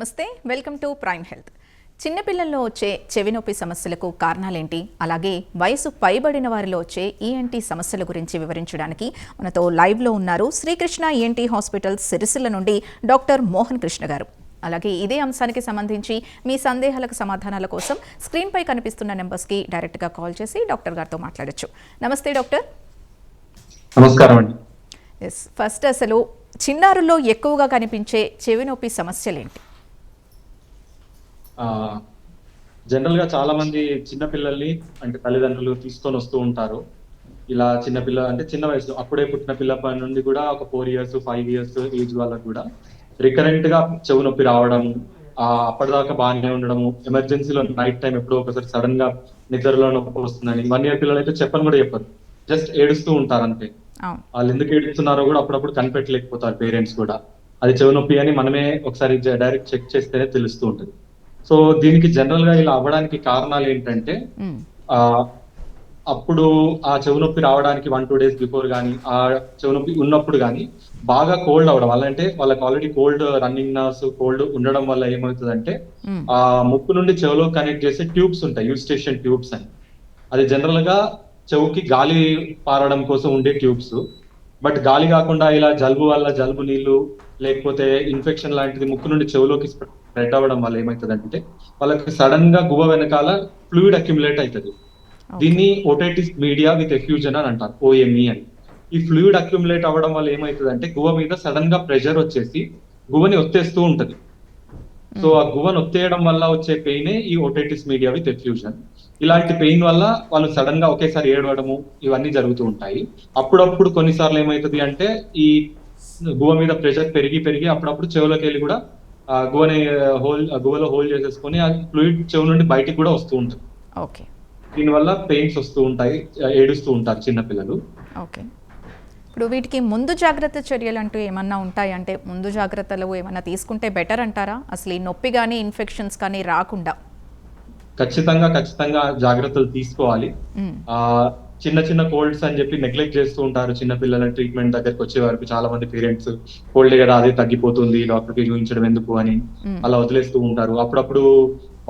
నమస్తే, welcome to prime health. చిన్నపిల్లల్లో వచ్చే చెవి నొప్పి సమస్యలకు కారణాలేంటి, అలాగే వయసు పైబడిన వారిలో వచ్చే ఈఎన్టీ సమస్యల గురించి వివరించడానికి మనతో లైవ్లో ఉన్నారు శ్రీకృష్ణ ఈఎన్టీ హాస్పిటల్ సిరిసిల్ల నుండి డాక్టర్ మోహన్ కృష్ణ గారు. అలాగే ఇదే అంశానికి సంబంధించి మీ సందేహాలకు సమాధానాల కోసం స్క్రీన్పై కనిపిస్తున్న నెంబర్స్కి డైరెక్ట్గా కాల్ చేసి డాక్టర్ గారితో మాట్లాడొచ్చు. నమస్తే డాక్టర్. నమస్కారం అండి. ఫస్ట్ అసలు చిన్నారుల్లో ఎక్కువగా కనిపించే చెవి నొప్పి సమస్యలేంటి? జనరల్ గా చాలా మంది చిన్నపిల్లల్ని అంటే తల్లిదండ్రులు తీసుకొని వస్తూ ఉంటారు. ఇలా చిన్నపిల్ల అంటే చిన్న వయసు అప్పుడే పుట్టిన పిల్ల నుండి కూడా ఒక 4 years 5 years ఏజ్ వాళ్ళకు కూడా రికరెంట్ గా చెవు నొప్పి రావడం, అప్పటిదాకా బాగానే ఉండడము, ఎమర్జెన్సీలో నైట్ టైం ఎప్పుడో ఒకసారి సడన్ గా నిద్రలో నొప్పి వస్తుందని 1 year పిల్లలు అయితే చెప్పని కూడా చెప్పరు, జస్ట్ ఏడుస్తూ ఉంటారు అంతే. వాళ్ళు ఎందుకు ఏడుస్తున్నారో కూడా అప్పుడప్పుడు కనిపెట్టలేకపోతారు పేరెంట్స్ కూడా. అది చెవు నొప్పి అని మనమే ఒకసారి డైరెక్ట్ చెక్ చేస్తేనే తెలుస్తూ ఉంటుంది. సో దీనికి జనరల్ గా ఇలా అవ్వడానికి కారణాలు ఏంటంటే అప్పుడు ఆ చెవు నొప్పి రావడానికి 1-2 days బిఫోర్ కానీ, ఆ చెవు నొప్పి ఉన్నప్పుడు కానీ బాగా కోల్డ్ అవడం వల్ల, అంటే వాళ్ళకి already cold running nerves cold ఉండడం వల్ల ఏమవుతుందంటే ఆ ముక్కు నుండి చెవులో కనెక్ట్ చేసే ట్యూబ్స్ ఉంటాయి, యూస్టేషన్ ట్యూబ్స్ అని. అది జనరల్ గా చెవుకి గాలి పారడం కోసం ఉండే ట్యూబ్స్. బట్ గాలి కాకుండా ఇలా జలుబు వల్ల జలుబు నీళ్లు లేకపోతే ఇన్ఫెక్షన్ లాంటిది ముక్కు నుండి చెవులోకి స్ప్రెడ్ అవ్వడం వల్ల ఏమవుతుందంటే వాళ్ళకి సడన్ గా గువ్వ వెనకాల ఫ్లూయిడ్ అక్యుములేట్ అవుతుంది. దీన్ని ఓటైటిస్ మీడియా విత్ ఎఫ్యూజన్ అని అంటారు, OME అని. ఈ ఫ్లూయిడ్ అక్యుములేట్ అవ్వడం వల్ల ఏమవుతుందంటే గువ్వ మీద సడన్ గా ప్రెషర్ వచ్చేసి గువ్వని ఒత్తేస్తూ ఉంటది. సో ఆ గువ్వను ఒత్తేయడం వల్ల వచ్చే పెయినే ఈ ఓటైటిస్ మీడియా విత్ ఎఫ్యూజన్. ఇలాంటి పెయిన్ వల్ల వాళ్ళు సడన్ గా ఒకేసారి ఏడవడము ఇవన్నీ జరుగుతూ ఉంటాయి. అప్పుడప్పుడు కొన్నిసార్లు ఏమవుతుంది అంటే ఈ గువ్వ మీద ప్రెషర్ పెరిగి అప్పుడప్పుడు చెవులోకి వెళ్ళి కూడా గువ్వలో హోల్ చేసేసుకొని ఆ ఫ్లూయిడ్ చెవు నుండి బయటికి కూడా వస్తూ ఉంటుంది. ఓకే. దీనివల్ల పెయిన్స్ వస్తూ ఉంటాయి, ఏడుస్తూ ఉంటారు చిన్నపిల్లలు. ఓకే. ఇప్పుడు వీటికి ముందు జాగ్రత్త చర్యలు అంటూ ఏమన్నా ఉంటాయి? అంటే ముందు జాగ్రత్తలు ఏమన్నా తీసుకుంటే బెటర్ అంటారా? అసలు ఈ నొప్పి కానీ ఇన్ఫెక్షన్స్ కానీ రాకుండా ఖచ్చితంగా జాగ్రత్తలు తీసుకోవాలి. చిన్న కోల్డ్స్ అని చెప్పి నెగ్లెక్ట్ చేస్తూ ఉంటారు చిన్న పిల్లల ట్రీట్మెంట్ దగ్గరకు వచ్చే వరకు. చాలా మంది పేరెంట్స్ కోల్డ్ కదా అదే తగ్గిపోతుంది, డాక్టర్ కి చూపించడం ఎందుకు అని అలా వదిలేస్తూ ఉంటారు. అప్పుడప్పుడు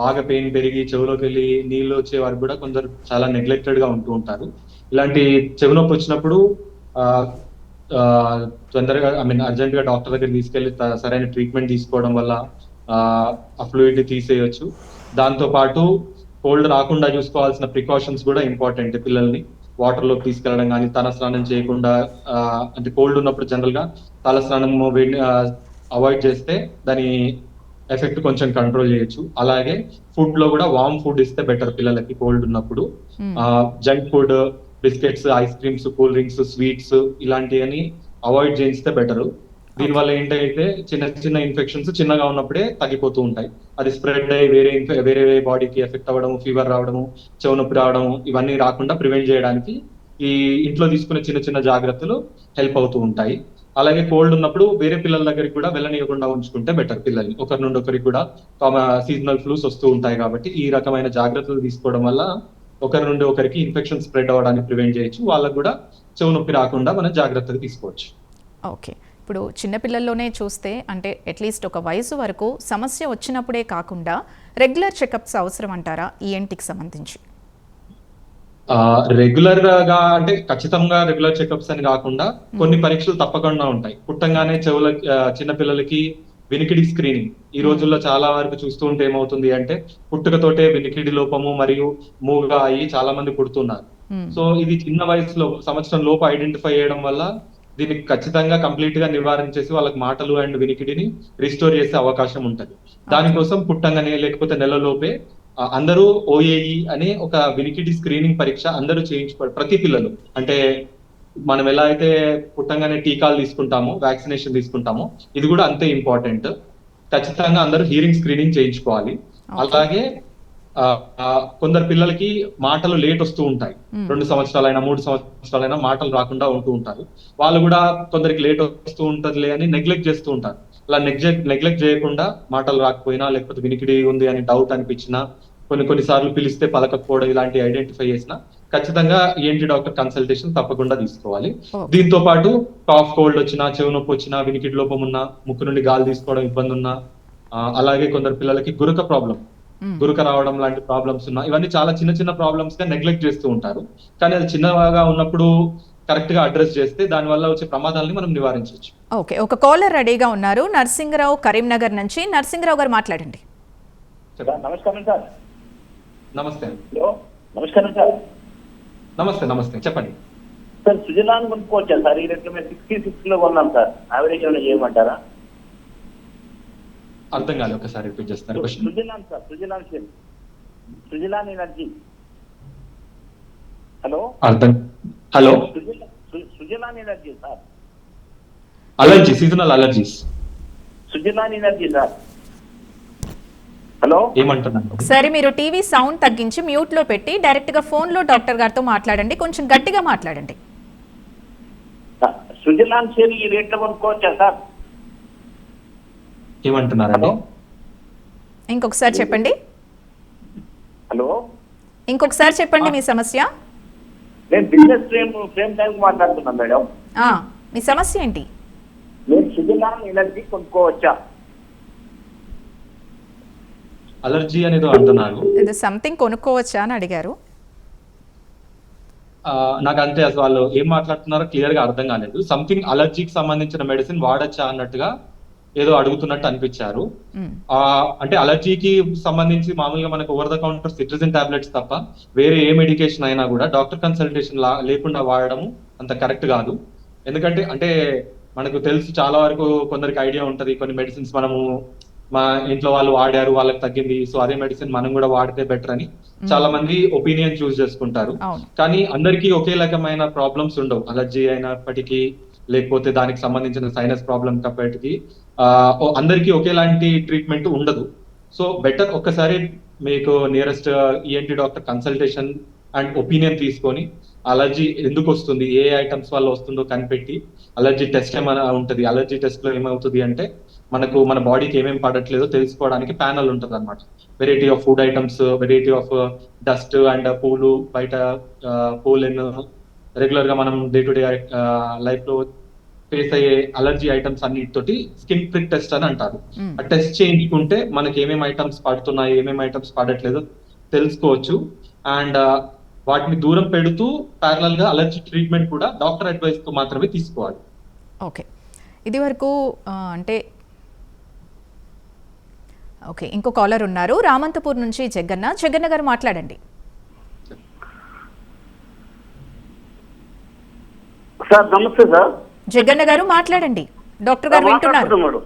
బాగా పెయిన్ పెరిగి చెవులోకి వెళ్ళి నీళ్లు వచ్చే వరకు కూడా కొందరు చాలా నెగ్లెక్టెడ్ గా ఉంటూ ఉంటారు. ఇలాంటి చెవి నొప్పి వచ్చినప్పుడు తొందరగా అర్జెంట్ గా డాక్టర్ దగ్గర తీసుకెళ్లి సరైన ట్రీట్మెంట్ తీసుకోవడం వల్ల ఆ ఫ్లూయిడ్ తీసేయచ్చు. దాంతో పాటు కోల్డ్ రాకుండా చూసుకోవాల్సిన ప్రికాషన్స్ కూడా ఇంపార్టెంట్. పిల్లల్ని వాటర్ లోకి తీసుకెళ్లడం కానీ, తల స్నానం చేయకుండా, అంటే కోల్డ్ ఉన్నప్పుడు జనరల్ గా తల స్నానం అవాయిడ్ చేస్తే దాని ఎఫెక్ట్ కొంచెం కంట్రోల్ చేయొచ్చు. అలాగే ఫుడ్ లో కూడా వార్మ్ ఫుడ్ ఇస్తే బెటర్ పిల్లలకి కోల్డ్ ఉన్నప్పుడు. Junk food, biscuits, ice creams, cool drinks, sweets ఇలాంటివన్నీ అవాయిడ్ చేయిస్తే బెటర్. దీనివల్ల ఏంటంటే చిన్న ఇన్ఫెక్షన్స్ చిన్నగా ఉన్నప్పుడే తగ్గిపోతూ ఉంటాయి. అది స్ప్రెడ్ అయ్యి వేరే బాడీకి ఎఫెక్ట్ అవ్వడము, ఫీవర్ రావడము, చెవు నొప్పి రావడము ఇవన్నీ రాకుండా ప్రివెంట్ చేయడానికి ఈ ఇంట్లో తీసుకునే చిన్న జాగ్రత్తలు హెల్ప్ అవుతూ ఉంటాయి. అలాగే కోల్డ్ ఉన్నప్పుడు వేరే పిల్లల దగ్గరికి కూడా వెళ్ళనీయకుండా ఉంచుకుంటే బెటర్. పిల్లల్ని ఒకరి నుండి ఒకరికి కూడా సీజనల్ ఫ్లూస్ వస్తూ ఉంటాయి కాబట్టి ఈ రకమైన జాగ్రత్తలు తీసుకోవడం వల్ల ఒకరి నుండి ఒకరికి ఇన్ఫెక్షన్ స్ప్రెడ్ అవ్వడానికి ప్రివెంట్ చేయొచ్చు. వాళ్ళకు కూడా చెవు నొప్పి రాకుండా మనం జాగ్రత్తలు తీసుకోవచ్చు. ఓకే. ఇప్పుడు చిన్నపిల్లల్లోనే చూస్తే అంటే అట్లీస్ట్ ఒక వయసు వరకు సమస్య వచ్చినప్పుడే కాకుండా రెగ్యులర్ చెకప్స్ అవసరం అంటారా ఈఎన్టీకి సంబంధించి? రెగ్యులర్ గా అంటే ఖచ్చితంగా రెగ్యులర్ చెకప్స్ అని కాకుండా కొన్ని పరీక్షలు తప్పకుండా ఉంటాయి. పుట్టంగానే చిన్నపిల్లలకి వినికిడి స్క్రీనింగ్ ఈ రోజుల్లో చాలా వరకు చూస్తూ ఉంటే ఏమవుతుంది అంటే పుట్టుకతోటే వినికిడి లోపము మరియు మూగా అయ్యి చాలా మంది పుడుతున్నారు. సో ఇది చిన్న వయసులో సంవత్సరం లోపు ఐడెంటిఫై చేయడం వల్ల దీనికి ఖచ్చితంగా కంప్లీట్ గా నివారించేసి వాళ్ళకి మాటలు అండ్ వినికిడిని రిస్టోర్ చేసే అవకాశం ఉంటది. దానికోసం పుట్టంగానే లేకపోతే నెలలోపే అందరూ OAE అనే ఒక వినికిడి స్క్రీనింగ్ పరీక్ష అందరూ చేయించుకోవాలి. ప్రతి పిల్లలు అంటే మనం ఎలా అయితే పుట్టంగానే టీకాలు తీసుకుంటామో, వ్యాక్సినేషన్ తీసుకుంటామో ఇది కూడా అంతే ఇంపార్టెంట్. ఖచ్చితంగా అందరూ హియరింగ్ స్క్రీనింగ్ చేయించుకోవాలి. అలాగే కొందరు పిల్లలకి మాటలు లేట్ వస్తూ ఉంటాయి. 2 సంవత్సరాలైనా 3 సంవత్సరాలైనా మాటలు రాకుండా ఉంటూ ఉంటారు. వాళ్ళు కూడా కొందరికి లేట్ వస్తూ ఉంటదిలే అని నెగ్లెక్ట్ చేస్తూ ఉంటారు. అలా నెగ్లెక్ట్ చేయకుండా మాటలు రాకపోయినా లేకపోతే వినికిడి ఉంది అని డౌట్ అనిపించినా, కొన్నిసార్లు పిలిస్తే పలకపోవడం ఇలాంటి ఐడెంటిఫై చేసినా ఖచ్చితంగా ENT డాక్టర్ కన్సల్టేషన్ తప్పకుండా తీసుకోవాలి. దీంతో పాటు కాఫ్ కోల్డ్ వచ్చినా, చెవు నొప్పి వచ్చినా, వినికిడి లోపం ఉన్నా, ముక్కు నుండి గాలి తీసుకోవడం ఇబ్బంది ఉన్నా, అలాగే కొందరు పిల్లలకి గురక ప్రాబ్లం, గురక రావడం లాంటి ప్రాబ్లమ్స్ ఉన్నాయి. ఇవన్నీ చాలా చిన్న చిన్న ప్రాబ్లమ్స్ గా నెగ్లెక్ట్ చేస్తూ ఉంటారు. కానీ అది చిన్నగా ఉన్నప్పుడు కరెక్ట్ గా అడ్రస్ చేస్తే దాని వల్ల వచ్చే ప్రమాదాలని మనం నివారించవచ్చు. ఓకే, ఒక కాలర్ రెడీగా ఉన్నారు. నర్సింగరావు కరీంనగర్ నుంచి. నర్సింగరావు గారు మాట్లాడండి. నమస్కారం సార్. నమస్తే. హలో, నమస్కారం సార్. నమస్తే నమస్తే, చెప్పండి. సార్ సుజలాన్ కొనుక్కోవచ్చా సార్? ఈ రేట్లో మేము 66 లో కొన్నాం సార్. యావరేజ్ ఏమైనా చేయమంటారా? అర్థం కాలేదు, ఒకసారి రిపీట్ చేస్తారు question. Suzlon sir, Suzlon shell, Suzlon energy. Hello hello, Suzlon energy sir. Allergy, seasonal allergies. Suzlon energy sir. Hello, ఏమంటున్నాను? సరే, మీరు టీవీ సౌండ్ తగ్గించి మ్యూట్ లో పెట్టి డైరెక్ట్ గా ఫోన్ లో డాక్టర్ గారితో మాట్లాడండి. కొంచెం గట్టిగా మాట్లాడండి. సుజలాన్ షెల్ ఈ రేట్లో కొనుక్కోవచ్చా సార్? ఏమంటున్నారండి? ఇంకొకసారి చెప్పండి. హలో, ఇంకొకసారి చెప్పండి మీ సమస్య. నేను బిజినెస్ ఫ్రేమ్ టైం మాట్లాడుతున్నాను మేడం. మీ సమస్య ఏంటి? నేను సుజలాన్ ఎనర్జీ కొనుక్కోవచ్చా? అలర్జీ అనేది అంటున్నారు. ఇది సంథింగ్ కొనుక్కోవచ్చా అని అడిగారు. నాకు అంతే, అసలు వాళ్ళు ఏం మాట్లాడుతున్నారో క్లియర్ గా అర్థం కాలేదు. సంథింగ్ అలర్జీకి సంబంధించిన మెడిసిన్ వాడచ్చా అన్నట్టుగా ఏదో అడుగుతున్నట్టు అనిపించారు. అంటే అలర్జీకి సంబంధించి మామూలుగా మనకు over the counter cetirizine tablets తప్ప వేరే ఏ మెడికేషన్ అయినా కూడా డాక్టర్ కన్సల్టేషన్ లేకుండా వాడడం అంత కరెక్ట్ కాదు. ఎందుకంటే అంటే మనకు తెలుసు, చాలా వరకు కొందరికి ఐడియా ఉంటది, కొన్ని మెడిసిన్స్ మనము మా ఇంట్లో వాళ్ళు వాడారు, వాళ్ళకి తగ్గింది, సో అదే మెడిసిన్ మనం కూడా వాడితే బెటర్ అని చాలా మంది ఒపీనియన్ చూస్ చేసుకుంటారు. కానీ అందరికీ ఒకే రకమైన ప్రాబ్లమ్స్ ఉండవు. అలర్జీ అయినప్పటికీ, లేకపోతే దానికి సంబంధించిన సైనస్ ప్రాబ్లం తప్పటికి అందరికీ ఒకేలాంటి ట్రీట్మెంట్ ఉండదు. సో బెటర్ ఒక్కసారి మీకు nearest ENT doctor consultation and opinion తీసుకొని అలర్జీ ఎందుకు వస్తుంది, ఏ ఐటమ్స్ వల్ల వస్తుందో కనిపెట్టి అలర్జీ టెస్ట్ ఏమైనా ఉంటుంది. అలర్జీ టెస్ట్ లో ఏమవుతుంది అంటే మనకు మన బాడీకి ఏమేమి పడట్లేదో తెలుసుకోవడానికి ప్యానల్ ఉంటుంది అనమాట. Variety of food items, variety of dust and పూలు, బయట పోలెన్, రెగ్యులర్ గా మనం డే టు డే లైఫ్ లో ఫేస్ అయ్యే అలర్జీ ఐటమ్స్ అన్నిటితోటి స్కిన్ ప్రిక్ టెస్ట్ అని అంటారు. ఆ టెస్ట్ చేయించుకుంటే మనకి ఏమేమి ఐటమ్స్ పడుతున్నాయి, ఏమేమి ఐటమ్స్ పడట్లేదో తెలుసుకోవచ్చు. అండ్ వాటిని దూరం పెడుతూ ప్యారలల్ గా అలర్జీ ట్రీట్మెంట్ కూడా డాక్టర్ అడ్వైస్ తో మాత్రమే తీసుకోవాలి. ఓకే, ఇది వరకు అంటే ఓకే, ఇంకో కాలర్ ఉన్నారు. రామంతపూర్ నుంచి జగన్న గారు మాట్లాడండి. సార్ నమస్తే సార్. జగన్న గారు మాట్లాడండి, డాక్టర్ గారు వింటున్నారు.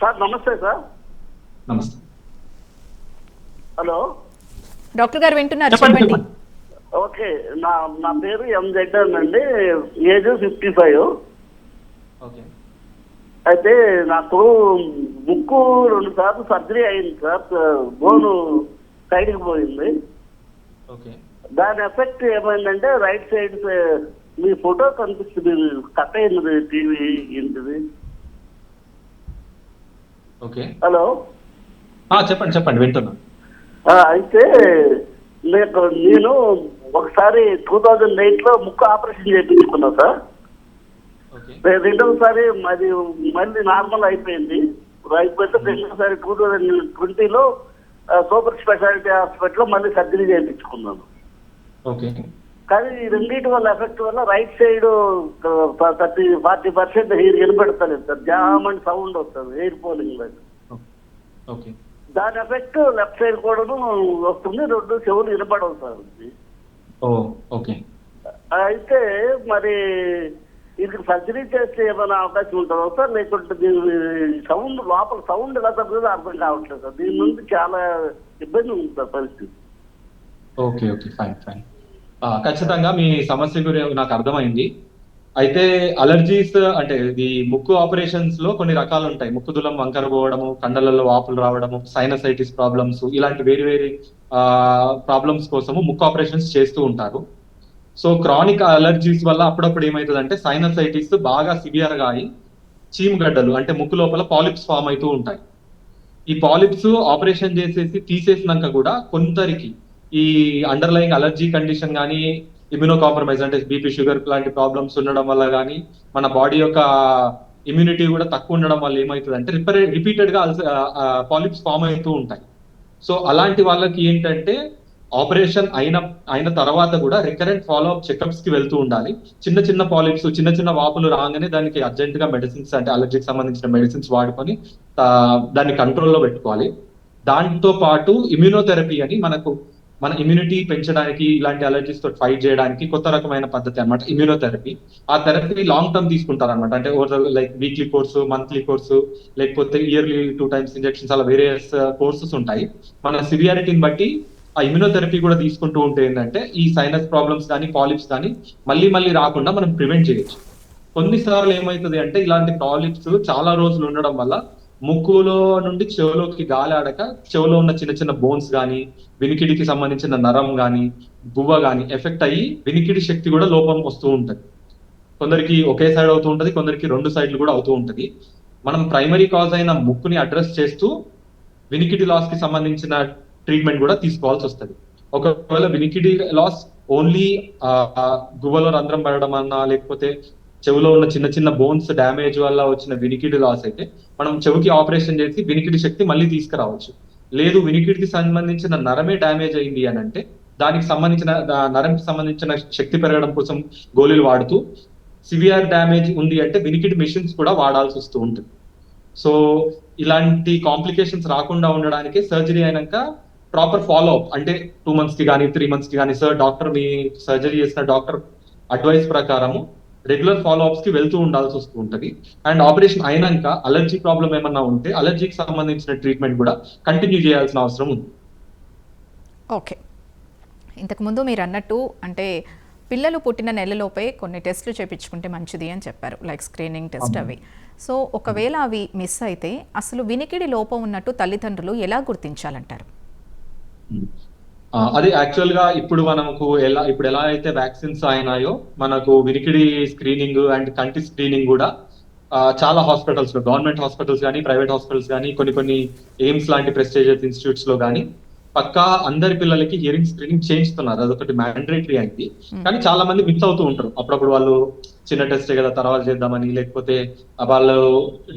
సార్ నమస్తే సార్. నమస్తే. హలో, డాక్టర్ గారు వింటున్నారు, చెప్పండి. ఓకే, నా పేరు ఎం జగన్ అండి. ఏజ్ 55. ఓకే. అయితే నాకు ముక్కు 2 సార్లు సర్జరీ అయింది సార్. బోను సైడ్కి పోయింది. ఓకే. దాని ఎఫెక్ట్ ఏమైందంటే రైట్ సైడ్ మీ ఫోటో కనిపిస్తుంది, కట్ అయింది టీవీ ఏంటిది. ఓకే. హలో, చెప్పండి చెప్పండి, వింటున్నా. అయితే నేను ఒకసారి 2008 లో ముక్కు ఆపరేషన్ చేయించుకున్నా సార్. రెండవసారి అది మళ్ళీ నార్మల్ అయిపోయింది. అయిపోతే రెండోసారి 2020 లో సూపర్ స్పెషాలిటీ హాస్పిటల్ లో మళ్ళీ సర్జరీ చేయించుకున్నాను. ఓకే. కానీ ఈ రెండింటి వల్ల ఎఫెక్ట్ వల్ల రైట్ సైడ్ 30-40% హెయిర్ వినబడతలేదు సార్. జామ్ అని సౌండ్ వస్తుంది హెయిర్ పోలింగ్ లో. ఓకే. దాని ఎఫెక్ట్ లెఫ్ట్ సైడ్ కూడా వస్తుంది, 2 చెవులు వినపడవు సార్. ఓకే. అయితే మరి ఇది సర్జరీ చేస్తే ఏమైనా అవకాశం ఉంటుందా సార్? లేకుంటే సౌండ్ లోపల సౌండ్ ఎలా తగ్గుతుందో అర్థం కావట్లేదు సార్. దీని నుండి చాలా ఇబ్బంది ఉంది సార్ పరిస్థితి. ఓకే. Okay, fine fine. ఖచ్చితంగా మీ సమస్య గురించి నాకు అర్థమైంది. అయితే అలర్జీస్ అంటే ఇది ముక్కు ఆపరేషన్స్ లో కొన్ని రకాలు ఉంటాయి. ముక్కు దులం వంకర పోవడము, కండలలో వాపులు రావడము, సైనసైటిస్ ప్రాబ్లమ్స్, ఇలాంటి వేరు ప్రాబ్లమ్స్ కోసము ముక్కు ఆపరేషన్స్ చేస్తూ ఉంటారు. సో క్రానిక్ అలర్జీస్ వల్ల అప్పుడప్పుడు ఏమవుతుందంటే సైనసైటిస్ బాగా సివియర్ గా అయి చీమగడ్డలు అంటే ముక్కు లోపల పాలిప్స్ ఫామ్ అవుతూ ఉంటాయి. ఈ పాలిప్స్ ఆపరేషన్ చేసేసి తీసేసినాక కూడా కొందరికి ఈ అండర్లయింగ్ అలర్జీ కండిషన్ కానీ, ఇమ్యూనో కాంప్రమైజ్ అంటే బీపీ షుగర్ లాంటి ప్రాబ్లమ్స్ ఉండడం వల్ల కానీ, మన బాడీ యొక్క ఇమ్యూనిటీ కూడా తక్కువ ఉండడం వల్ల ఏమవుతుంది అంటే రిపీటెడ్ గా పాలిప్స్ ఫామ్ అవుతూ ఉంటాయి. సో అలాంటి వాళ్ళకి ఏంటంటే ఆపరేషన్ అయిన తర్వాత కూడా రికరెంట్ ఫాలో అప్ చెకప్స్ కి వెళ్తూ ఉండాలి. చిన్న చిన్న పాలిప్స్, చిన్న చిన్న వాపులు రాగానే దానికి అర్జెంట్ గా మెడిసిన్స్ అంటే అలర్జీకి సంబంధించిన మెడిసిన్స్ వాడుకొని దాన్ని కంట్రోల్లో పెట్టుకోవాలి. దాంతో పాటు ఇమ్యూనోథెరపీ అని మన ఇమ్యూనిటీ పెంచడానికి, ఇలాంటి అలర్జీస్ తో ఫైట్ చేయడానికి కొత్త రకమైన పద్ధతి అనమాట ఇమ్యూనోథెరపీ. ఆ థెరపీ లాంగ్ టర్మ్ తీసుకుంటారు అనమాట. అంటే like weekly course, monthly course, లేకపోతే ఇయర్లీ 2 times ఇంజెక్షన్స్, అలా వేరియస్ కోర్సెస్ ఉంటాయి. మన సివియారిటీని బట్టి ఆ ఇమ్యూనోథెరపీ కూడా తీసుకుంటూ ఉంటే ఏంటంటే ఈ సైనస్ ప్రాబ్లమ్స్ కానీ, పాలిప్స్ కానీ మళ్ళీ రాకుండా మనం ప్రివెంట్ చేయొచ్చు. కొన్నిసార్లు ఏమవుతుంది అంటే ఇలాంటి పాలిప్స్ చాలా రోజులు ఉండడం వల్ల ముక్కులో నుండి చెవులోకి గాలి ఆడక చెవులో ఉన్న చిన్న చిన్న బోన్స్ కానీ, వినికిడికి సంబంధించిన నరం కానీ, గువ్వ కానీ ఎఫెక్ట్ అయ్యి వినికిడి శక్తి కూడా లోపం వస్తూ ఉంటది. కొందరికి ఒకే సైడ్ అవుతూ ఉంటది, కొందరికి 2 సైడ్లు కూడా అవుతూ ఉంటది. మనం ప్రైమరీ కాజ్ అయిన ముక్కుని అడ్రస్ చేస్తూ వినికిడి లాస్ కి సంబంధించిన ట్రీట్మెంట్ కూడా తీసుకోవాల్సి వస్తుంది. ఒకవేళ వినికిడి లాస్ ఓన్లీ గువ్వలో రంధ్రం పడడం అన్నా, లేకపోతే చెవులో ఉన్న చిన్న చిన్న బోన్స్ డ్యామేజ్ వల్ల వచ్చిన వినికిడి లాస్ అయితే మనం చెవికి ఆపరేషన్ చేసి వినికిడి శక్తి మళ్ళీ తీసుకురావచ్చు. లేదు వినికిడికి సంబంధించిన నరమే డ్యామేజ్ అయింది అని అంటే దానికి సంబంధించిన నరంకి సంబంధించిన శక్తి పెరగడం కోసం గోళీలు వాడుతూ, సివియర్ డ్యామేజ్ ఉంది అంటే వినికిడి మెషిన్స్ కూడా వాడాల్సి వస్తూ ఉంటుంది. సో ఇలాంటి కాంప్లికేషన్స్ రాకుండా ఉండడానికి సర్జరీ అయినాక ప్రాపర్ ఫాలో అప్ అంటే 2 months కి కానీ 3 months కి కానీ డాక్టర్ మీ సర్జరీ చేసిన డాక్టర్ అడ్వైస్ ప్రకారము రెగ్యులర్ ఫాలో అప్స్ కి వెళ్తూ ఉండాల్సి వస్తూ ఉంటుంది. అండ్ ఆపరేషన్ అయినాక అలర్జీ ప్రాబ్లం ఏమన్నా ఉంటే అలర్జీకి సంబంధించిన ట్రీట్మెంట్ కూడా కంటిన్యూ చేయాల్సిన అవసరం ఉంది. ఓకే, ఇంతకుముందు మీరు అన్నట్టు అంటే పిల్లలు పుట్టిన నెలలోపే కొన్ని టెస్టులు చేయించుకుంటే మంచిది అని చెప్పారు, లైక్ స్క్రీనింగ్ టెస్ట్ అవి. సో ఒకవేళ అవి మిస్ అయితే అసలు వినికిడి లోపం ఉన్నట్టు తల్లిదండ్రులు ఎలా గుర్తించాలంటారు? అది యాక్చువల్ గా ఇప్పుడు ఎలా అయితే వ్యాక్సిన్స్ అయినాయో మనకు వినికిడి స్క్రీనింగ్ అండ్ కంటి స్క్రీనింగ్ కూడా చాలా హాస్పిటల్స్ లో, గవర్నమెంట్ హాస్పిటల్స్ కానీ, ప్రైవేట్ హాస్పిటల్స్ కానీ, కొన్ని ఎయిమ్స్ లాంటి ప్రెస్టీజియస్ ఇన్స్టిట్యూట్స్ లో కానీ పక్కా అందరి పిల్లలకి హియరింగ్ స్క్రీనింగ్ చేయిస్తున్నారు. అదొకటి మ్యాండేటరీ అయింది. కానీ చాలా మంది మిస్ అవుతూ ఉంటారు. అప్పుడప్పుడు వాళ్ళు చిన్న టెస్ట్ కదా తర్వాత చేద్దామని, లేకపోతే వాళ్ళు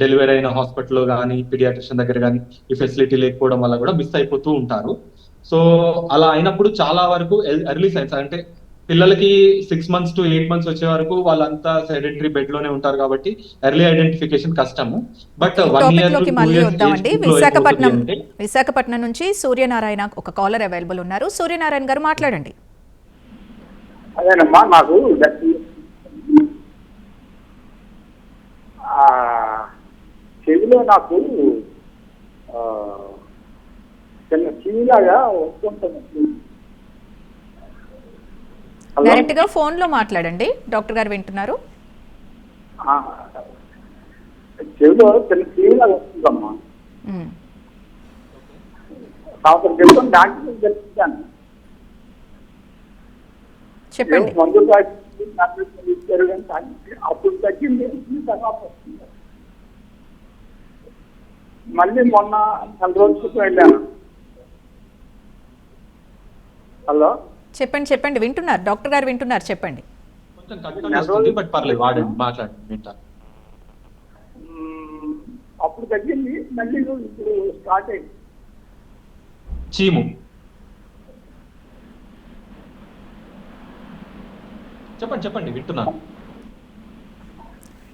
డెలివరీ అయిన హాస్పిటల్లో కానీ, పీడియాట్రిషియన్ దగ్గర కానీ ఈ ఫెసిలిటీ లేకపోవడం వల్ల కూడా మిస్ అయిపోతూ ఉంటారు. సో అలా అయినప్పుడు చాలా వరకు ఎర్లీ సైన్స్ అంటే పిల్లలకి 6 months to 8 months వచ్చే వరకు వాళ్ళంతా సెడెంటరీ బెడ్ లోనే ఉంటారు కాబట్టి ఎర్లీ ఐడెంటిఫికేషన్ కష్టము. బట్ 1 year లోకి మళ్ళీ వద్దామండి. విశాఖపట్నం నుంచి సూర్యనారాయణ ఒక కాలర్ అవైలబుల్ ఉన్నారు. సూర్యనారాయణ గారు మాట్లాడండి. అదేనమ్మా, నాకు చెవిలో నాకు చిన్న చీలాగా వస్తుంటుంది. డైరెక్ట్ గా ఫోన్ లో మాట్లాడండి, డాక్టర్ గారు వింటున్నారు. చెవిలో చిన్న చీలాగా వస్తుందమ్మా. సంవత్సరం క్రితం డాక్టర్ తెలుసుకున్నాను. చెప్పండి. మందు ఇచ్చారు కానీ అప్పుడు తగ్గింది, తర్వాత వస్తుంది. మళ్ళీ మొన్న 4 రోజుల క్రితం వెళ్ళాను. హలో, చెప్పండి వింటున్నారు, డాక్టర్ గారు వింటున్నారు, చెప్పండి. అప్పుడు తగ్గింది, మళ్ళీ ఇప్పుడు స్టార్ట్ అయింది. చీము చెప్పండి వింటున్నాను.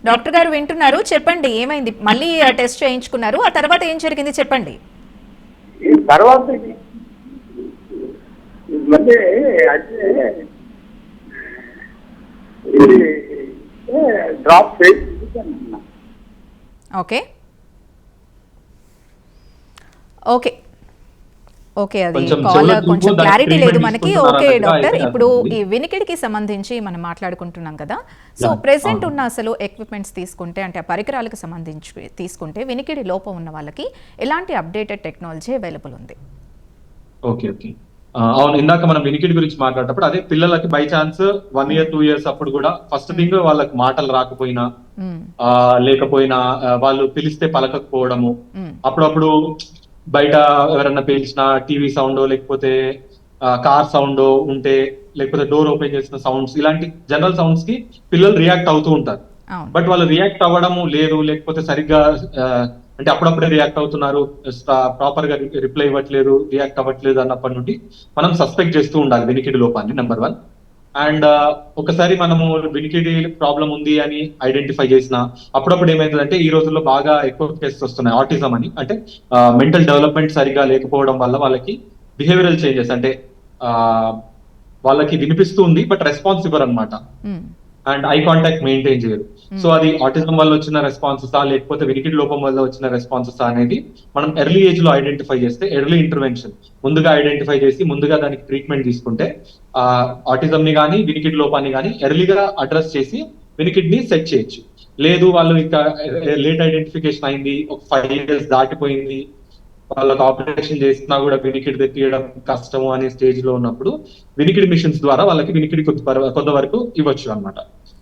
డాక్టర్ గారు వింటున్నారు, చెప్పండి ఏమైంది? మళ్ళీ టెస్ట్ చేయించుకున్నారు, ఆ తర్వాత ఏం జరిగింది చెప్పండి. తర్వాత మళ్ళీ అయితే డ్రాప్ చేసి ఓకే అది కాల్ కొంచెం క్లారిటీ లేదు మనకి. ఓకే డాక్టర్, ఇప్పుడు ఈ వినికిడికి సంబంధించి మనం మాట్లాడుకుంటున్నాం కదా. సో ప్రెసెంట్ ఉన్న అసలు ఎక్విప్మెంట్స్ తీసుకుంటే అంటే ఆ పరికరాలకు సంబంధించి తీసుకుంటే వినికిడి లోపం ఉన్న వాళ్ళకి ఎలాంటి అప్డేటెడ్ టెక్నాలజీ అవైలబుల్ ఉంది? ఓకే అవును, ఇందాక మనం వినికిడి గురించి మాట్లాడేటప్పుడు అదే పిల్లలకి బై ఛాన్స్ 1 year 2 years అప్పుడు కూడా ఫస్ట్ థింగ్ వాళ్ళకి మాటలు రాకపోయినా లేకపోయినా వాళ్ళు పిలిస్తే పలకకపోవడము, అప్పుడప్పుడు బయట ఎవరన్నా పిలిచిన టీవీ సౌండ్ లేకపోతే కార్ సౌండ్ ఉంటే, లేకపోతే డోర్ ఓపెన్ చేసిన సౌండ్స్, ఇలాంటి జనరల్ సౌండ్స్ కి పిల్లలు రియాక్ట్ అవుతూ ఉంటారు. అవును. బట్ వాళ్ళు రియాక్ట్ అవ్వడము లేదు, లేకపోతే సరిగ్గా అంటే అప్పుడప్పుడే రియాక్ట్ అవుతున్నారు, ప్రాపర్ గా రిప్లై ఇవ్వట్లేదు, రియాక్ట్ అవ్వట్లేదు అన్నప్పటి నుండి మనం సస్పెక్ట్ చేస్తూ ఉండాలి వినికిడి లోపాన్ని, నెంబర్ 1. అండ్ ఒకసారి మనము వినికిడి ప్రాబ్లం ఉంది అని ఐడెంటిఫై చేసిన అప్పుడప్పుడు ఏమైతుందంటే ఈ రోజుల్లో బాగా ఎక్కువ కేసెస్ వస్తున్నాయి ఆటిజం అని. అంటే మెంటల్ డెవలప్మెంట్ సరిగా లేకపోవడం వల్ల వాళ్ళకి బిహేవియరల్ చేంజెస్, అంటే ఆ, వాళ్ళకి వినిపిస్తుంది బట్ రెస్పాన్స్ ఇవ్వరు అనమాట, మ్మ్. అండ్ ఐ కాంటాక్ట్ మెయింటైన్ చేయరు. సో అది ఆటిజం వల్ల వచ్చిన రెస్పాన్సెసా లేకపోతే వినికిడి లోపం వల్ల వచ్చిన రెస్పాన్సెసా అనేది మనం ఎర్లీ ఏజ్ లో ఐడెంటిఫై చేస్తే, ఎర్లీ ఇంటర్వెన్షన్ ముందుగా ఐడెంటిఫై చేసి ముందుగా దానికి ట్రీట్మెంట్ తీసుకుంటే ఆటిజం ని కానీ వినికిడి లోపాన్ని కానీ ఎర్లీగా అడ్రస్ చేసి వినికిడిని సెట్ చేయొచ్చు. లేదు వాళ్ళు ఇంకా లేట్ ఐడెంటిఫికేషన్ అయింది, ఒక 5 years దాటిపోయింది, వాళ్ళకి ఆపరేషన్ చేసినా కూడా వినికిడి తెప్పియడం కష్టము అనే స్టేజ్ లో ఉన్నప్పుడు వినికిడి మిషన్స్ ద్వారా వాళ్ళకి వినికిడి కొంతవరకు ఇవ్వచ్చు అన్నమాట.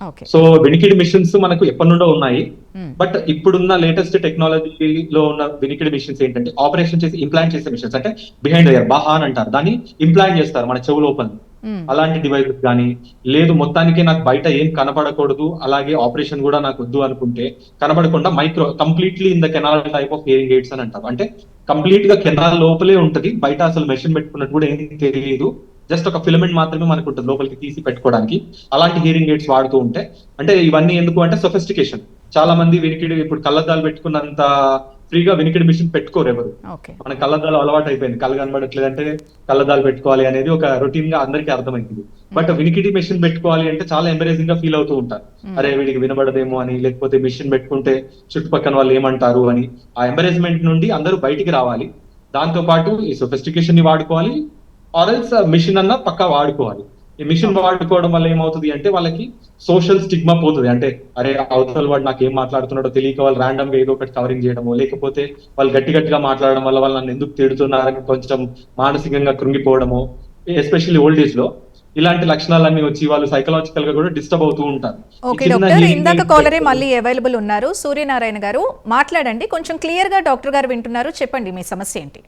ఓకే. సో వినికిడి మిషన్స్ మనకు ఎప్పటి నుండో ఉన్నాయి, మ్మ్. బట్ ఇప్పుడున్న లేటెస్ట్ టెక్నాలజీలో ఉన్న వినికిడి మిషన్స్ ఏంటంటే ఆపరేషన్ చేసి ఇంప్లాంట్ చేసే మిషన్స్, అంటే బిహైండ్ ద ఇయర్ బాహా అని అంటారు, దాన్ని ఇంప్లాంట్ చేస్తారు మన చెవు లోపల. మ్మ్. అలాంటి డివైసెస్ కానీ, లేదు మొత్తానికి నాకు బయట ఏం కనపడకూడదు అలాగే ఆపరేషన్ కూడా నాకు వద్దు అనుకుంటే కనపడకుండా micro completely in the canal type of hearing AIDS అని అంటారు. అంటే కంప్లీట్ గా కెనాల్ లోపలే ఉంటది, బయట అసలు మెషిన్ పెట్టుకున్నట్టు కూడా ఏం తెలియదు, జస్ట్ ఒక ఫిలమెంట్ మాత్రమే మనకు ఉంటుంది లోపలికి తీసి పెట్టుకోవడానికి. అలాంటి హియరింగ్ ఎయిడ్స్ వాడుతూ ఉంటే, అంటే ఇవన్నీ ఎందుకు అంటే సొఫిస్టికేషన్. చాలా మంది వినికిడి ఇప్పుడు కళ్ళద్దాలు పెట్టుకున్నంత ఫ్రీగా వినికిడి మిషన్ పెట్టుకోరు ఎవరు. ఓకే. మన కళ్ళద్దాలు అలవాటు అయిపోయింది, కళ్ళు కనబడట్లేదు అంటే కళ్ళద్దాలు పెట్టుకోవాలి అనేది ఒక రొటీన్ గా అందరికీ అర్థమైంది. బట్ వినికిడి మిషన్ పెట్టుకోవాలి అంటే చాలా ఎంబరేజింగ్ గా ఫీల్ అవుతూ ఉంటారు, అరే వీడికి వినబడదేమో అని, లేకపోతే మిషన్ పెట్టుకుంటే చుట్టుపక్కల వాళ్ళు ఏమంటారు అని. ఆ ఎంబరేజ్మెంట్ నుండి అందరూ బయటికి రావాలి. దాంతో పాటు ఈ సొఫిస్టికేషన్ ని వాడుకోవాలి, ఆర్ఎల్స్ మిషన్ అన్న పక్కా వాడుకోవాలి. ఈ మిషన్ వాడుకోవడం వల్ల ఏమవుతుంది అంటే వాళ్ళకి సోషల్ స్టిగ్మా పోతుంది. అంటే అరే అవతల వాడు నాకు ఏం మాట్లాడుతున్నాడో తెలియక వాళ్ళు ర్యాండమ్ గా ఏదో ఒకటి కవరింగ్ చేయడము, లేకపోతే వాళ్ళు గట్టిగా మాట్లాడడం వల్ల వాళ్ళు నన్ను ఎందుకు తిడుతున్నారని కొంచెం మానసికంగా కృంగిపోవడము, ఎస్పెషల్లీ ఓల్డ్ ఏజ్ లో ఇలాంటి లక్షణాలన్నీ వచ్చి వాళ్ళు సైకలాజికల్ గా కూడా డిస్టర్బ్ అవుతూ ఉంటారు. ఓకే డాక్టర్, ఇందాక కాలరే మళ్ళీ అవైలబుల్ ఉన్నారు, సూర్యనారాయణ గారు మాట్లాడండి, కొంచెం క్లియర్ గా డాక్టర్ గారు వింటున్నారు, చెప్పండి మీ సమస్య ఏంటి.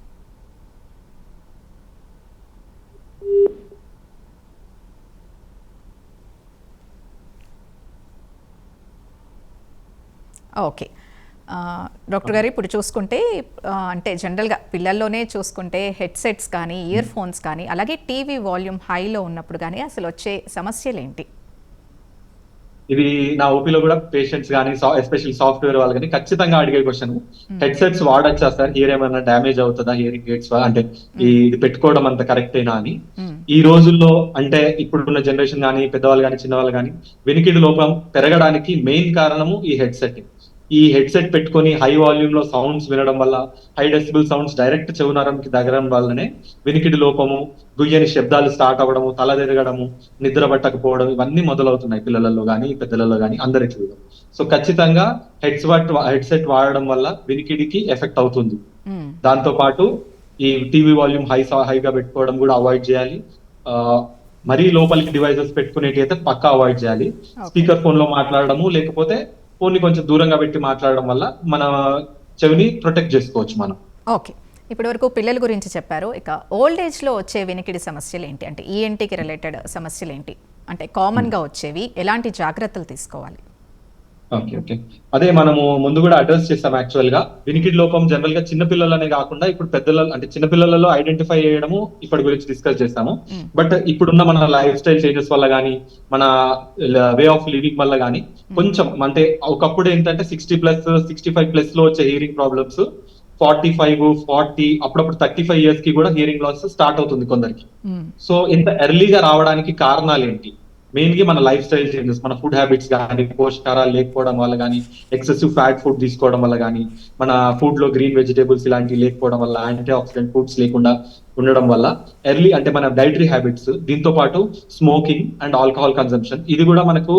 ఓకే డాక్టర్ గారు, ఇప్పుడు చూసుకుంటే అంటే జనరల్గా పిల్లల్లోనే చూసుకుంటే హెడ్సెట్స్ కానీ ఇయర్ ఫోన్స్ కానీ అలాగే టీవీ వాల్యూమ్ హైలో ఉన్నప్పుడు కానీ అసలు వచ్చే సమస్యలు ఏంటి? ఇది నా ఓపీలో కూడా పేషెంట్స్ కానీ ఎస్పెషల్ సాఫ్ట్వేర్ వాళ్ళు కానీ ఖచ్చితంగా అడిగే క్వశ్చన్, హెడ్సెట్స్ వాడచ్చా సార్, హియర్ ఏమైనా డ్యామేజ్ అవుతుందా హియరింగ్ ఎయిడ్స్, అంటే ఇది పెట్టుకోవడం అంత కరెక్టేనా అని. ఈ రోజుల్లో అంటే ఇప్పుడున్న జనరేషన్ కానీ పెద్దవాళ్ళు కానీ చిన్నవాళ్ళు కానీ వినికిడి లోపం పెరగడానికి మెయిన్ కారణము ఈ హెడ్సెట్. ఈ హెడ్సెట్ పెట్టుకొని హై వాల్యూమ్ లో సౌండ్స్ వినడం వల్ల, హై డెసిబుల్ సౌండ్స్ డైరెక్ట్ చెవునరంకి దగ్గరం వల్లనే వినికిడి లోపము, గుయ్యని శబ్దాలు స్టార్ట్ అవ్వడము, తల తిరగడము, నిద్ర పట్టకపోవడం ఇవన్నీ మొదలవుతున్నాయి పిల్లలలో కానీ పెద్దలలో కానీ అందరికీ కూడా. సో ఖచ్చితంగా హెడ్సెట్ వాడడం వల్ల వినికిడికి ఎఫెక్ట్ అవుతుంది. దాంతో పాటు ఈ టీవీ వాల్యూమ్ హైగా పెట్టుకోవడం కూడా అవాయిడ్ చేయాలి. మరీ లోపలికి డివైసెస్ పెట్టుకునేటి అయితే పక్కా అవాయిడ్ చేయాలి. స్పీకర్ ఫోన్ లో మాట్లాడడము, లేకపోతే ఫోన్ ని కొంచెం దూరంగా పెట్టి మాట్లాడడం వల్ల మన చెవిని ప్రొటెక్ట్ చేసుకోవచ్చు మనం. ఓకే, ఇప్పటి వరకు పిల్లల గురించి చెప్పారు, ఇక ఓల్డ్ ఏజ్ లో వచ్చే వినికిడి సమస్యలు ఏంటి, అంటే ఈఎన్టీకి రిలేటెడ్ సమస్యలు ఏంటి, అంటే కామన్ గా వచ్చేవి, ఎలాంటి జాగ్రత్తలు తీసుకోవాలి? ఓకే, అదే మనము ముందు కూడా అడ్రస్ చేస్తాం. యాక్చువల్ గా వినికిడి లోపం జనరల్ గా చిన్నపిల్లలనే కాకుండా ఇప్పుడు పెద్దల అంటే చిన్నపిల్లలలో ఐడెంటిఫై చేయడము ఇప్పటి గురించి డిస్కస్ చేస్తాము. బట్ ఇప్పుడున్న మన లైఫ్ స్టైల్ చేంజెస్ వల్ల కానీ, మన వే ఆఫ్ లివింగ్ వల్ల కానీ కొంచెం అంటే ఒకప్పుడు ఏంటంటే 60+, 65+ లో వచ్చే హియరింగ్ ప్రాబ్లమ్స్ 45, 40 అప్పుడప్పుడు 35 years కి కూడా హియరింగ్ లాస్ స్టార్ట్ అవుతుంది కొందరికి. సో ఇంత ఎర్లీగా రావడానికి కారణాలు ఏంటి? మెయిన్ గా మన లైఫ్ స్టైల్ చేంజెస్, మన ఫుడ్ హ్యాబిట్స్ కానీ, పోషకాహారాలు లేకపోవడం వల్ల కానీ, ఎక్సెసివ్ ఫ్యాట్ ఫుడ్ తీసుకోవడం వల్ల కానీ, మన ఫుడ్ లో గ్రీన్ వెజిటేబుల్స్ ఇలాంటివి లేకపోవడం వల్ల, యాంటీ ఆక్సిడెంట్ ఫుడ్స్ లేకుండా ఉండడం వల్ల ఎర్లీ అంటే మన డైటరీ హ్యాబిట్స్, దీంతో పాటు స్మోకింగ్ అండ్ ఆల్కహాల్ కన్సంప్షన్, ఇది కూడా మనకు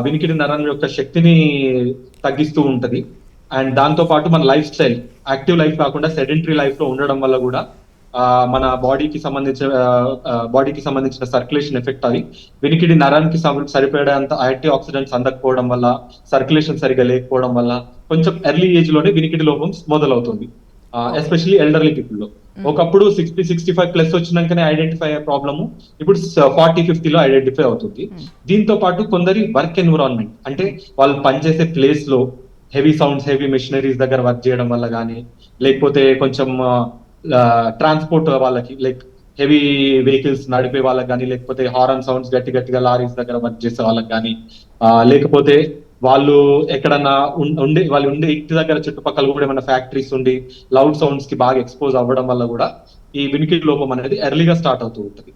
వినికిడి నరం యొక్క శక్తిని తగ్గిస్తూ ఉంటది. అండ్ దాంతో పాటు మన లైఫ్ స్టైల్ యాక్టివ్ లైఫ్ కాకుండా సెడెంటరీ లైఫ్ లో ఉండడం వల్ల కూడా మన బాడీకి సంబంధించిన సర్క్యులేషన్ ఎఫెక్ట్ అవి, వినికిడి నరానికి సరిపడేంత యాంటీ ఆక్సిడెంట్స్ అందకపోవడం వల్ల, సర్క్యులేషన్ సరిగా లేకపోవడం వల్ల కొంచెం ఎర్లీ ఏజ్ లోనే వినికిడి లోపం మొదలవుతుంది. ఎస్పెషల్లీ ఎల్డర్లీ పీపుల్ లో. ఒకప్పుడు 60-65+ వచ్చినాకనే ఐడెంటిఫై అయ్యే ప్రాబ్లము ఇప్పుడు 40-50లో ఐడెంటిఫై అవుతుంది. దీంతో పాటు కొందరి వర్క్ ఎన్విరాన్మెంట్, అంటే వాళ్ళు పనిచేసే ప్లేస్ లో హెవీ సౌండ్స్, హెవీ మెషినరీస్ దగ్గర వర్క్ చేయడం వల్ల కానీ, లేకపోతే కొంచెం ట్రాన్స్పోర్ట్ వాళ్ళకి లైక్ హెవీ వెహికల్స్ నడిపే వాళ్ళకి కానీ, లేకపోతే హారన్ సౌండ్స్ గట్టి గట్టిగా లారీస్ దగ్గర వర్క్ చేసే వాళ్ళకి కానీ, లేకపోతే వాళ్ళు ఎక్కడన్నా వాళ్ళు ఉండే ఇంటి దగ్గర చుట్టుపక్కల కూడా ఏమైనా ఫ్యాక్టరీస్ ఉండి లౌడ్ సౌండ్స్ కి బాగా ఎక్స్పోజ్ అవ్వడం వల్ల కూడా ఈ వినికిడి లోపం అనేది ఎర్లీగా స్టార్ట్ అవుతూ ఉంటుంది.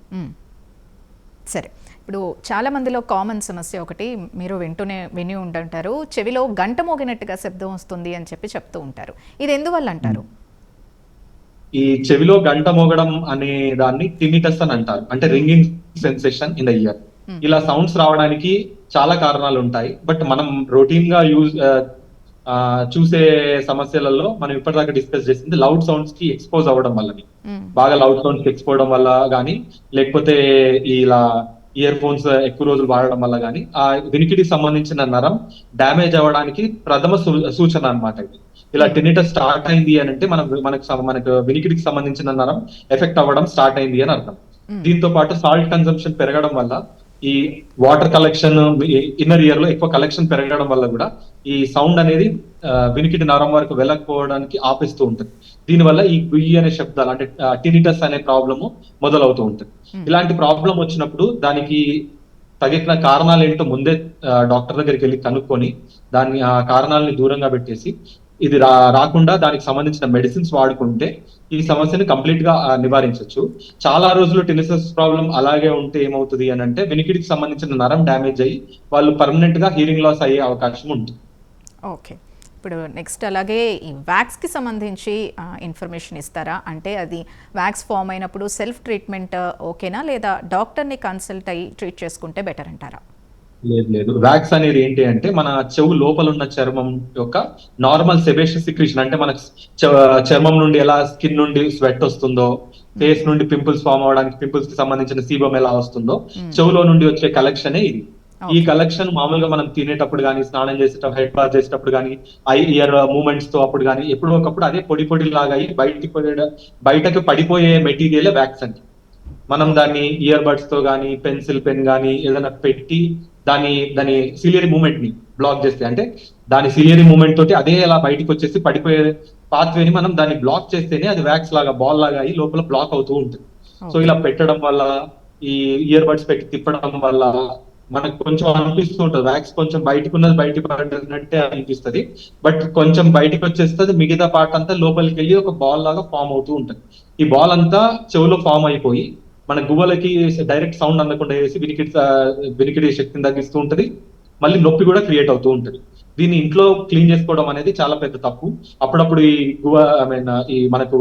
సరే, ఇప్పుడు చాలా మందిలో కామన్ సమస్య ఒకటి మీరు విని ఉంటుంటారు, చెవిలో గంట మోగినట్టుగా శబ్దం వస్తుంది అని చెప్తూ ఉంటారు. ఇది ఎందువల్ల అంటారు? ఈ చెవిలో గంట మోగడం అనే దాన్ని టినిటస్ అని అంటారు, అంటే ringing sensation in the year. ఇలా సౌండ్స్ రావడానికి చాలా కారణాలు ఉంటాయి. బట్ మనం రొటీన్ గా చూసే సమస్యలలో మనం ఇప్పటిదాకా డిస్కస్ చేసింది లౌడ్ సౌండ్స్ కి ఎక్స్పోజ్ అవ్వడం వల్లని, బాగా లౌడ్ సౌండ్స్ కి ఎక్స్పోజ్ అవడం వల్ల కానీ, లేకపోతే ఇలా ఇయర్ ఫోన్స్ ఎక్కువ రోజులు వాడడం వల్ల కానీ ఆ వినికిడికి సంబంధించిన నరం డ్యామేజ్ అవ్వడానికి ప్రథమ సూచన అన్నమాట ఇది. ఇలా టినిటస్ స్టార్ట్ అయింది అని అంటే మనకు వినికిడికి సంబంధించిన నరం ఎఫెక్ట్ అవ్వడం స్టార్ట్ అయింది అని అర్థం. దీంతో పాటు సాల్ట్ కన్సంప్షన్ పెరగడం వల్ల, ఈ వాటర్ కలెక్షన్ ఇన్నర్ ఇయర్ లో ఎక్కువ కలెక్షన్ పెరగడం వల్ల కూడా ఈ సౌండ్ అనేది వినికిడి నరం వరకు వెళ్ళకపోవడానికి ఆపిస్తూ ఉంటుంది. దీనివల్ల ఈ గుయ్యి అనే శబ్దాలు, అంటే టినిటస్ అనే ప్రాబ్లము మొదలవుతూ ఉంటుంది. ఇలాంటి ప్రాబ్లం వచ్చినప్పుడు దానికి తగిన కారణాలు ఏంటో ముందే డాక్టర్ దగ్గరికి వెళ్ళి కనుక్కొని దాన్ని ఆ కారణాలని దూరంగా పెట్టేసి ఇది రాకుండా దానికి సంబంధించిన మెడిసిన్స్ వాడుకుంటే ఈ సమస్యని కంప్లీట్ గా నివారించవచ్చు. చాలా రోజులు టినిటస్ ప్రాబ్లం అలాగే ఉంటే ఏమవుతుంది అని అంటే వినికిడికి సంబంధించిన నరం డ్యామేజ్ అయ్యి వాళ్ళు పర్మనెంట్ గా హీరింగ్ లాస్ అయ్యే అవకాశం ఉంటుంది. ఓకే, ఇప్పుడు నెక్స్ట్ అలాగే ఈ వ్యాక్స్కి సంబంధించి ఇన్ఫర్మేషన్ ఇస్తారా? అంటే అది వ్యాక్స్ ఫామ్ అయినప్పుడు సెల్ఫ్ ట్రీట్మెంట్ ఓకేనా, లేదా డాక్టర్ని కన్సల్ట్ అయ్యి ట్రీట్ చేసుకుంటే బెటర్ అంటారా? లేదు, వ్యాక్స్ అనేది ఏంటి అంటే మన చెవు లోపల ఉన్న చర్మం యొక్క నార్మల్ సెబేషియస్ సిక్రీషన్, అంటే మన చర్మం నుండి ఎలా స్కిన్ నుండి స్వెట్ వస్తుందో, ఫేస్ నుండి పింపుల్స్ ఫామ్ అవడానికి పింపుల్స్ కి సంబంధించిన సీబం ఎలా వస్తుందో, చెవులో నుండి వచ్చే కలెక్షనే ఇది. ఈ కలెక్షన్ మామూలుగా మనం తినేటప్పుడు కానీ, స్నానం చేసేటప్పుడు, హెడ్ బాత్ చేసేటప్పుడు కానీ, ఐ ఇయర్ మూమెంట్స్ తో అప్పుడు కానీ ఎప్పుడో ఒకప్పుడు అదే పొడి లాగా అయ్యి బయటకు పడిపోయే మెటీరియల్ వ్యాక్స్ అంటే. మనం దాన్ని ఇయర్ బడ్స్ తో కానీ, పెన్సిల్ పెన్ కానీ ఏదైనా పెట్టి దాని సిలియరీ మూమెంట్ ని బ్లాక్ చేస్తే, అంటే దాని సిలియరీ మూమెంట్ తోటి అదే అలా బయటకు వచ్చేసి పడిపోయే పాత్వేని మనం దాన్ని బ్లాక్ చేస్తేనే అది వ్యాక్స్ లాగా బాల్ లాగా అయ్యి లోపల బ్లాక్ అవుతూ ఉంటుంది. సో ఇలా పెట్టడం వల్ల, ఈ ఇయర్ బడ్స్ పెట్టి తిప్పడం వల్ల మనకు కొంచెం అనిపిస్తూ ఉంటుంది వ్యాక్స్ కొంచెం బయటకు ఉన్నది బయట పడినట్టే అనిపిస్తుంది. బట్ కొంచెం బయటకు వచ్చేస్తుంది, మిగతా పార్ట్ అంతా లోపలికి వెళ్ళి ఒక బాల్ లాగా ఫామ్ అవుతూ ఉంటుంది. ఈ బాల్ అంతా చెవులో ఫామ్ అయిపోయి మన గువ్వలకి డైరెక్ట్ సౌండ్ అందకుండా చేసి వినికిడి శక్తిని తగ్గిస్తూ ఉంటది. మళ్ళీ నొప్పి కూడా క్రియేట్ అవుతూ ఉంటది. దీన్ని ఇంట్లో క్లీన్ చేసుకోవడం అనేది చాలా పెద్ద తప్పు. అప్పుడప్పుడు ఈ ఈ మనకు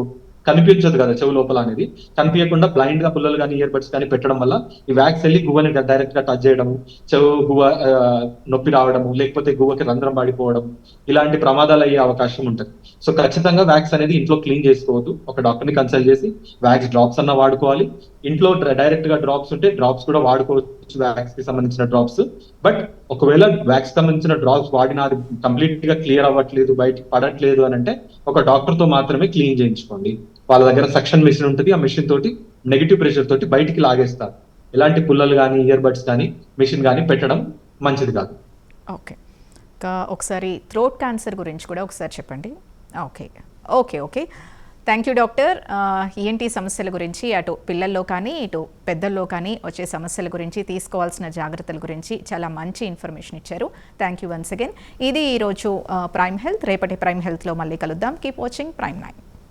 కనిపించదు కదా చెవు లోపల అనేది, కనిపించకుండా బ్లైండ్ గా పుల్లలు కానీ ఇయర్ బడ్స్ కానీ పెట్టడం వల్ల ఈ వ్యాక్స్ వెళ్ళి గువ్వని డైరెక్ట్ గా టచ్ చేయడము, చెవు గువ్వ నొప్పి రావడము, లేకపోతే గువ్వకి రంధ్రం పడిపోవడం, ఇలాంటి ప్రమాదాలు అయ్యే అవకాశం ఉంటుంది. సో ఖచ్చితంగా వ్యాక్స్ అనేది ఇంట్లో క్లీన్ చేసుకోవద్దు. ఒక డాక్టర్ ని కన్సల్ట్ చేసి వ్యాక్స్ డ్రాప్స్ అన్న వాడుకోవాలి. ఇంట్లో డైరెక్ట్ గా డ్రాప్స్ ఉంటే డ్రాప్స్ కూడా వాడుకోవచ్చు, వ్యాక్స్ కి సంబంధించిన డ్రాప్స్. బట్ ఒకవేళ వ్యాక్స్ సంబంధించిన డ్రాప్స్ వాడినా అది కంప్లీట్ గా క్లియర్ అవ్వట్లేదు, బయటకి పడట్లేదు అని అంటే ఒక డాక్టర్ తో మాత్రమే క్లీన్ చేయించుకోండి. వాళ్ళ దగ్గర సక్షన్ మెషిన్ ఉంటుంది, ఆ మెషిన్ తోటి నెగిటివ్ ప్రెషర్ తోటి బయటికి లాగేస్తారు. ఎలాంటి పుల్లలు కానీ ఇయర్ బడ్స్ కానీ మెషిన్ కానీ పెట్టడం మంచిది కాదు. ఓకే, ఒకసారి థ్రోట్ క్యాన్సర్ గురించి కూడా ఒకసారి చెప్పండి. Okay okay okay thank you doctor. ఏంటి సమస్యల గురించి అటు పిల్లల్లో కానీ ఇటు పెద్దల్లో కానీ వచ్చే సమస్యల గురించి తీసుకోవాల్సిన జాగ్రత్తల గురించి చాలా మంచి ఇన్ఫర్మేషన్ ఇచ్చారు. Thank you once again. ఇది ఈరోజు ప్రైమ్ హెల్త్. రేపటి ప్రైమ్ హెల్త్లో మళ్ళీ కలుద్దాం. Keep watching prime 9.